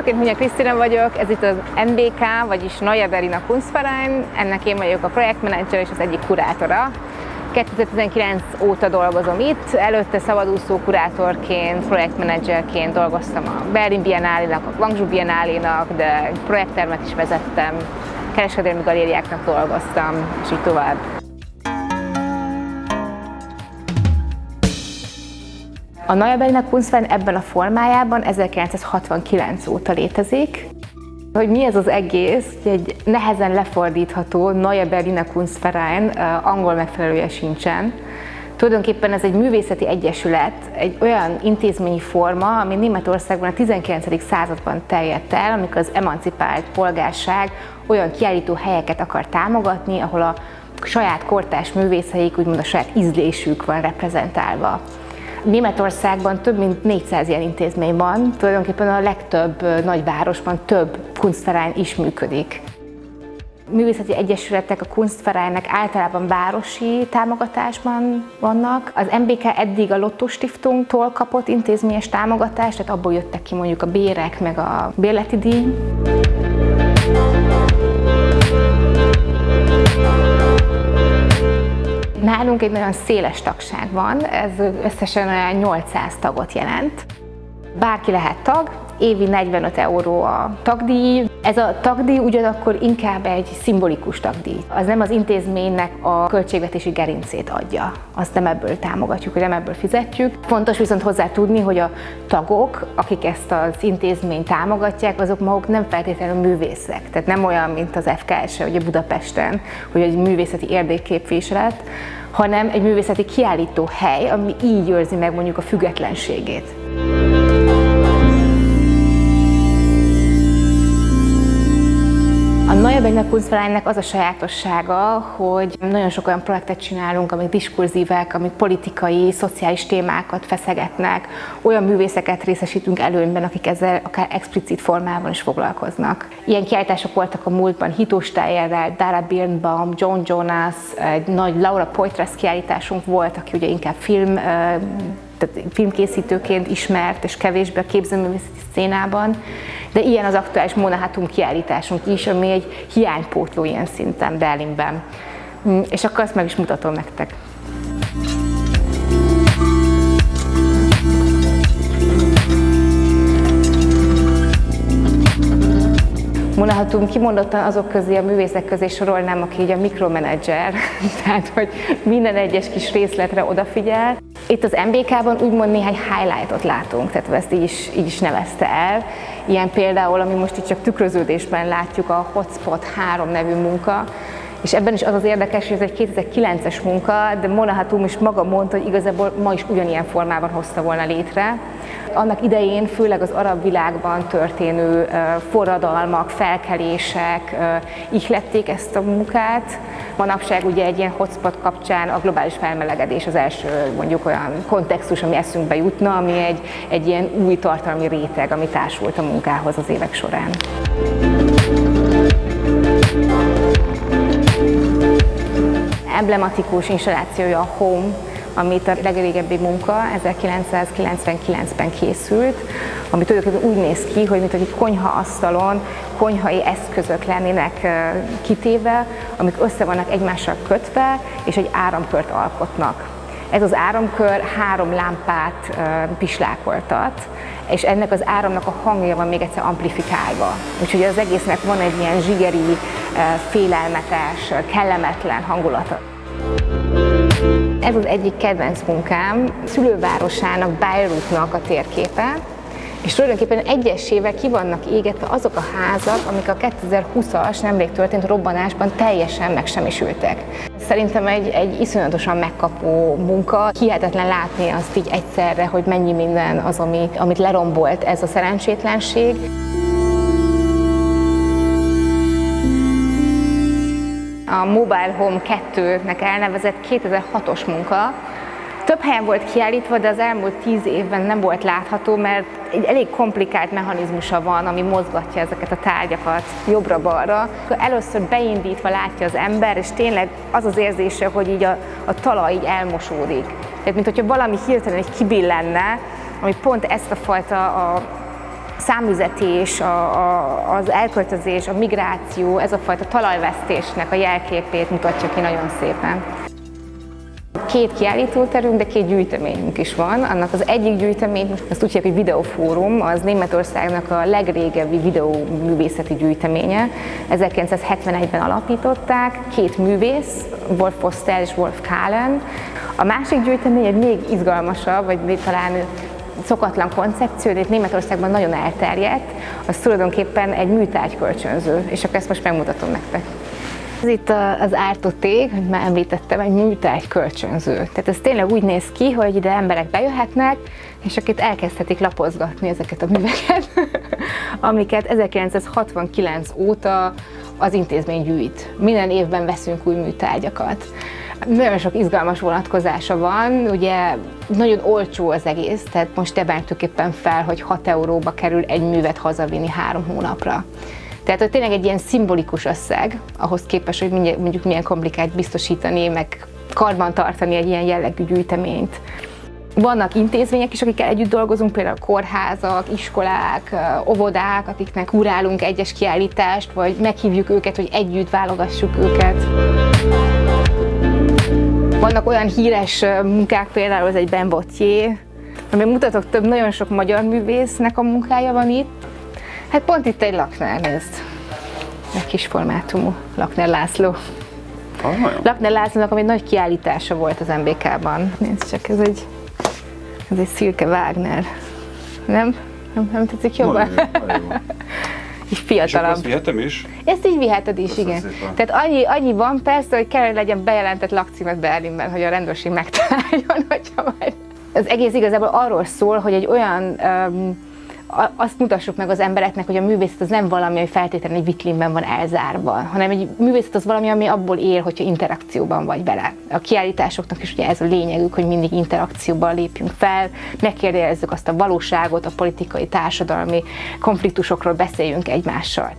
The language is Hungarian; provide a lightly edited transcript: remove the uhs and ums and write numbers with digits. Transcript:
Egyébként Hunya Krisztina vagyok, ez itt az NBK, vagyis Neue Berliner Kunstverein, ennek én vagyok a projektmenedzser és az egyik kurátora. 2019 óta dolgozom itt, előtte szabadúszó kurátorként, projektmenedzserként dolgoztam a Berlin Biennálénak, a Guangzhou Biennálénak, de projekttermet is vezettem, kereskedelmi galériáknak dolgoztam, és így tovább. A Neue Berliner Kunstverein ebben a formájában 1969 óta létezik. Hogy mi ez az egész, egy nehezen lefordítható Neue Berliner Kunstverein, angol megfelelője sincsen. Tulajdonképpen ez egy művészeti egyesület, egy olyan intézményi forma, ami Németországban a 19. században terjedt el, amikor az emancipált polgárság olyan kiállító helyeket akar támogatni, ahol a saját kortárs művészeik, úgymond a saját ízlésük van reprezentálva. Németországban több mint 400 ilyen intézmény van, tulajdonképpen a legtöbb nagyvárosban több Kunstverein is működik. Művészeti egyesületek a Kunstvereinnek általában városi támogatásban vannak. Az NBK eddig a Lotto Stiftungtól kapott intézményes támogatást, tehát abból jöttek ki mondjuk a bérek meg a bérleti díj. Nálunk egy nagyon széles tagság van, ez összesen olyan 800 tagot jelent. Bárki lehet tag, évi 45 euró a tagdíj. Ez a tagdíj ugyanakkor inkább egy szimbolikus tagdíj. Az nem az intézménynek a költségvetési gerincét adja. Azt nem ebből támogatjuk, vagy nem ebből fizetjük. Fontos viszont hozzá tudni, hogy a tagok, akik ezt az intézményt támogatják, azok maguk nem feltétlenül művészek. Tehát nem olyan, mint az FKS, vagy a Budapesten, hogy egy művészeti érdekképviselet, hanem egy művészeti kiállító hely, ami így őrzi meg mondjuk a függetlenségét. A Neue Berliner Kunstvereinnek az a sajátossága, hogy nagyon sok olyan projektet csinálunk, amik diskurzívek, amik politikai, szociális témákat feszegetnek, olyan művészeket részesítünk előnyben, akik ezzel akár explicit formában is foglalkoznak. Ilyen kiállítások voltak a múltban Hito Steyerrel, Dara Birnbaum, John Jonas, egy nagy Laura Poitras kiállításunk volt, aki ugye inkább filmkészítőként ismert, és kevésbé a képzőművészeti szcénában. De ilyen az aktuális Mona Hatoum kiállításunk is, ami egy hiánypótló ilyen szinten Berlinben. És akkor azt meg is mutatom nektek. Mona Hatoum kimondottan azok közé, a művészek közé sorolnám, aki így a mikromenedzser, tehát hogy minden egyes kis részletre odafigyel. Itt az NBK-ban úgymond néhány highlightot látunk, tehát ezt így is nevezte el. Ilyen például, ami most itt csak tükröződésben látjuk, a Hotspot 3 nevű munka, és ebben is az az érdekes, hogy ez egy 2009-es munka, de Mona Hatoum is maga mondta, hogy igazából ma is ugyanilyen formában hozta volna létre. Annak idején főleg az arab világban történő forradalmak, felkelések ihlették ezt a munkát. Manapság ugye egy ilyen hotspot kapcsán a globális felmelegedés az első mondjuk olyan kontextus, ami eszünkbe jutna, ami egy ilyen új tartalmi réteg, ami társult a munkához az évek során. Emblematikus installációja a Home, amit a legrégebbi munka 1999-ben készült, ami tulajdonképpen úgy néz ki, hogy mint egy konyhaasztalon konyhai eszközök lennének kitéve, amik össze vannak egymással kötve, és egy áramkört alkotnak. Ez az áramkör 3 lámpát pislákoltat, és ennek az áramnak a hangja van még egyszer amplifikálva. Úgyhogy az egésznek van egy ilyen zsigeri, félelmetes, kellemetlen hangulata. Ez az egyik kedvenc munkám, szülővárosának, Beirutnak a térképe, és tulajdonképpen egyesével ki vannak égetve azok a házak, amik a 2020-as nemrég történt robbanásban teljesen megsemmisültek. Szerintem egy iszonyatosan megkapó munka, hihetetlen látni azt így egyszerre, hogy mennyi minden az, amit lerombolt ez a szerencsétlenség. A Mobile Home 2-nek elnevezett 2006-os munka. Több helyen volt kiállítva, de az elmúlt 10 évben nem volt látható, mert egy elég komplikált mechanizmusa van, ami mozgatja ezeket a tárgyakat jobbra-balra. Először beindítva látja az ember, és tényleg az az érzése, hogy így a talaj így elmosódik. Tehát, mint hogyha valami hirtelen így kibillenne, ami pont ezt a fajta számüzetés, az elköltözés, a migráció, ez a fajta talajvesztésnek a jelképét mutatja ki nagyon szépen. 2 kiállítóterünk, de 2 gyűjteményünk is van. Annak az egyik gyűjtemény, azt úgy hívják, hogy Videófórum, az Németországnak a legrégebbi videóművészeti gyűjteménye. 1971-ben alapították, 2 művész, Wolf Postel és Wolf Kahlen. A másik gyűjtemény egy még izgalmasabb, vagy még talán szokatlan koncepció, de itt Németországban nagyon elterjedt, az tulajdonképpen egy műtárgykölcsönző, és akkor ezt most megmutatom nektek. Ez itt az ártotég, hogy már említettem, egy műtárgykölcsönző. Tehát ez tényleg úgy néz ki, hogy ide emberek bejöhetnek, és akkor itt elkezdhetik lapozgatni ezeket a műveket, amiket 1969 óta az intézmény gyűjt. Minden évben veszünk új műtárgyakat. Nagyon sok izgalmas vonatkozása van, ugye nagyon olcsó az egész, tehát most emeltük éppen fel, hogy 6 euróba kerül egy művet hazavinni 3 hónapra. Tehát hogy tényleg egy ilyen szimbolikus összeg, ahhoz képest, hogy mondjuk milyen komplikált biztosítani, meg karban tartani egy ilyen jellegű gyűjteményt. Vannak intézmények is, akikkel együtt dolgozunk, például kórházak, iskolák, óvodák, akiknek kurálunk egyes kiállítást, vagy meghívjuk őket, hogy együtt válogassuk őket. Vannak olyan híres munkák, például az egy Ben Bottier, amiben mutatok nagyon sok magyar művésznek a munkája van itt. Hát pont itt egy Lakner, nézd. Egy kis formátumú Lakner László. Lakner Lászlónak, ami nagy kiállítása volt az MBK-ban. Nézd csak, ez egy Silke Wagner. Nem tetszik jobban? Így fiatalabb. És ezt vihetem is? Ezt így viheted is, igen. Tehát annyi van persze, hogy kell, hogy legyen bejelentett lakcímet Berlinben, hogy a rendőrség megtaláljon, hogyha majd. Az egész igazából arról szól, hogy egy olyan, azt mutassuk meg az embereknek, hogy a művészet az nem valami, ami feltétlenül egy vitrínben van elzárva, hanem egy művészet az valami, ami abból él, hogyha interakcióban vagy vele. A kiállításoknak is ugye ez a lényegük, hogy mindig interakcióban lépjünk fel, megkérdőjelezzük azt a valóságot, a politikai, társadalmi konfliktusokról beszéljünk egymással.